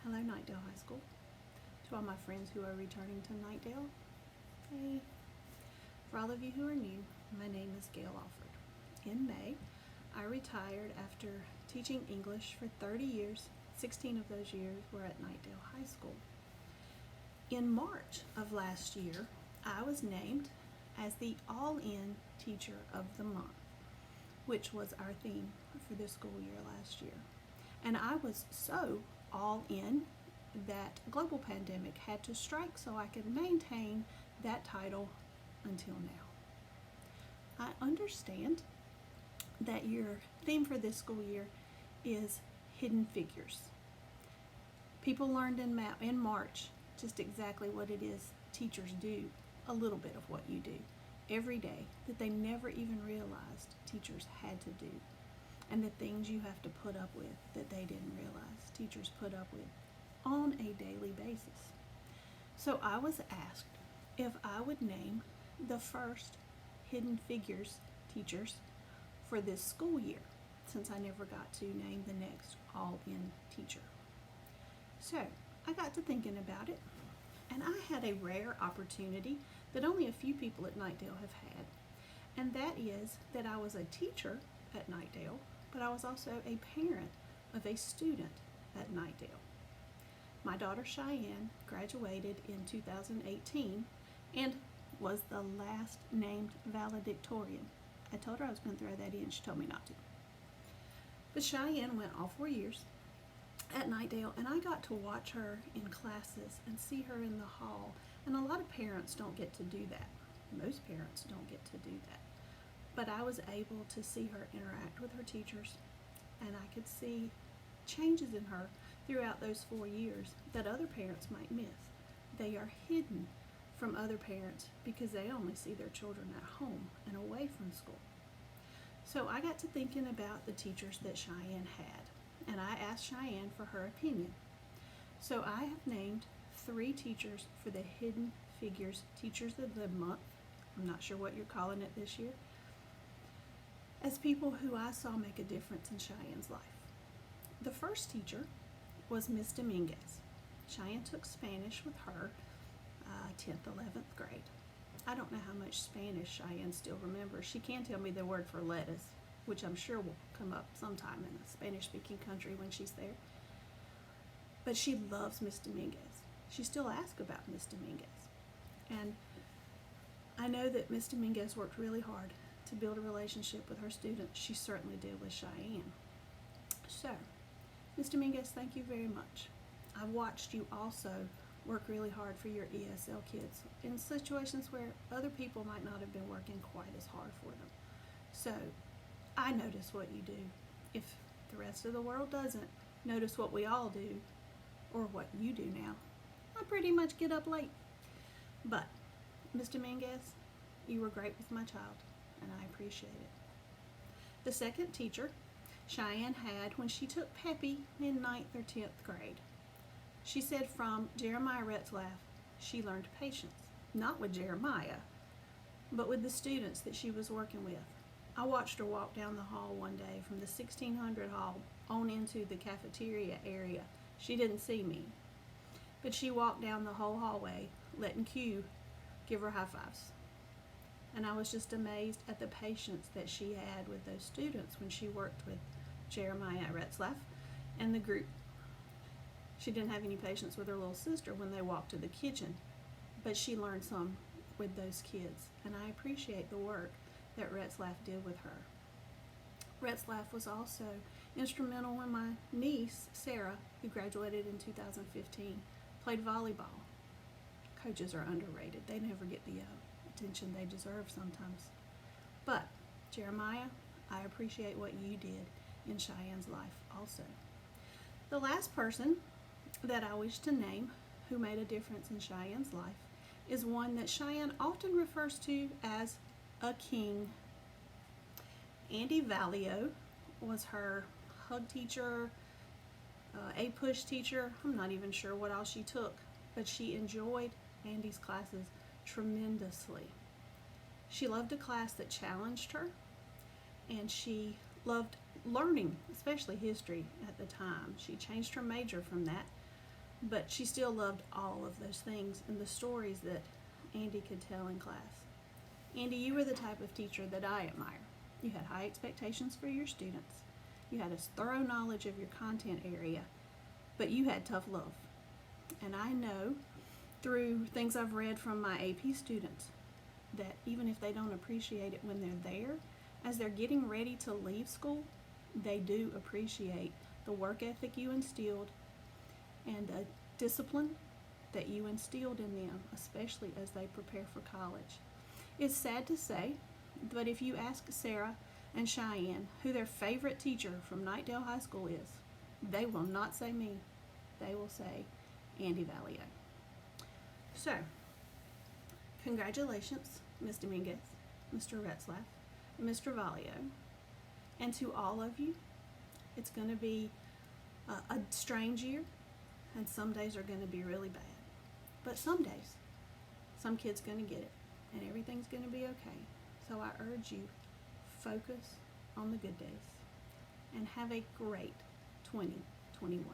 Hello, Nightdale High School. To all my friends who are returning to Nightdale, hey. For all of you who are new, my name is Gail Alford. In May, I retired after teaching English for 30 years. 16 of those years were at Nightdale High School. In March of last year, I was named as the All-In Teacher of the Month, which was our theme for this school year last year. And I was so all in that global pandemic had to strike so I could maintain that title until now. I understand that your theme for this school year is hidden figures. People learned in March just exactly what it is teachers do, a little bit of what you do every day that they never even realized teachers had to do, and the things you have to put up with that they didn't realize teachers put up with on a daily basis. So I was asked if I would name the first hidden figures teachers for this school year, since I never got to name the next all-in teacher. So I got to thinking about it, and I had a rare opportunity that only a few people at Nightdale have had, and that is that I was a teacher at Nightdale, but I was also a parent of a student at Nightdale. My daughter Cheyenne graduated in 2018 and was the last named valedictorian. I told her I was going to throw that in. She told me not to. But Cheyenne went all 4 years at Nightdale, and I got to watch her in classes and see her in the hall. And a lot of parents don't get to do that. Most parents don't get to do that. But I was able to see her interact with her teachers, and I could see changes in her throughout those 4 years that other parents might miss. They are hidden from other parents because they only see their children at home and away from school. So I got to thinking about the teachers that Cheyenne had, and I asked Cheyenne for her opinion. So I have named 3 teachers for the Hidden Figures Teachers of the Month. I'm not sure what you're calling it this year, as people who I saw make a difference in Cheyenne's life. The first teacher was Miss Dominguez. Cheyenne took Spanish with her 10th, 11th grade. I don't know how much Spanish Cheyenne still remembers. She can tell me the word for lettuce, which I'm sure will come up sometime in a Spanish-speaking country when she's there. But she loves Miss Dominguez. She still asks about Miss Dominguez. And I know that Miss Dominguez worked really hard to build a relationship with her students. She certainly did with Cheyenne. So, Ms. Dominguez, thank you very much. I've watched you also work really hard for your ESL kids in situations where other people might not have been working quite as hard for them. So, I notice what you do. If the rest of the world doesn't notice what we all do, or what you do now, I pretty much get up late. But, Ms. Dominguez, you were great with my child, and I appreciate it. The second teacher Cheyenne had when she took Peppy in 9th or 10th grade. She said from Jeremiah Retzlaff, she learned patience, not with Jeremiah, but with the students that she was working with. I watched her walk down the hall one day from the 1600 hall on into the cafeteria area. She didn't see me, but she walked down the whole hallway, letting Q give her high fives. And I was just amazed at the patience that she had with those students when she worked with Jeremiah Retzlaff and the group. She didn't have any patience with her little sister when they walked to the kitchen, but she learned some with those kids, and I appreciate the work that Retzlaff did with her. Retzlaff was also instrumental when my niece, Sarah, who graduated in 2015, played volleyball. Coaches are underrated. They never get the attention they deserve sometimes. But, Jeremiah, I appreciate what you did in Cheyenne's life also. The last person that I wish to name who made a difference in Cheyenne's life is one that Cheyenne often refers to as a king. Andy Valio was her hug teacher, A-push teacher. I'm not even sure what all she took, but she enjoyed Andy's classes tremendously. She loved a class that challenged her, and she loved learning, especially history at the time. She changed her major from that but she still loved all of those things and the stories that Andy could tell in class. Andy, you were the type of teacher that I admire. You had high expectations for your students. You had a thorough knowledge of your content area, but you had tough love. And I know through things I've read from my AP students that even if they don't appreciate it when they're there, as they're getting ready to leave school, they do appreciate the work ethic you instilled and the discipline that you instilled in them, especially as they prepare for college. It's sad to say, but if you ask Sarah and Cheyenne who their favorite teacher from Knightdale High School is, they will not say me. They will say Andy Valio. So, congratulations, Ms. Dominguez, Mr. Retzlaff, and Mr. Valio. And to all of you, it's going to be a strange year, and some days are going to be really bad. But some days, some kid's going to get it, and everything's going to be okay. So I urge you, focus on the good days, and have a great 2021.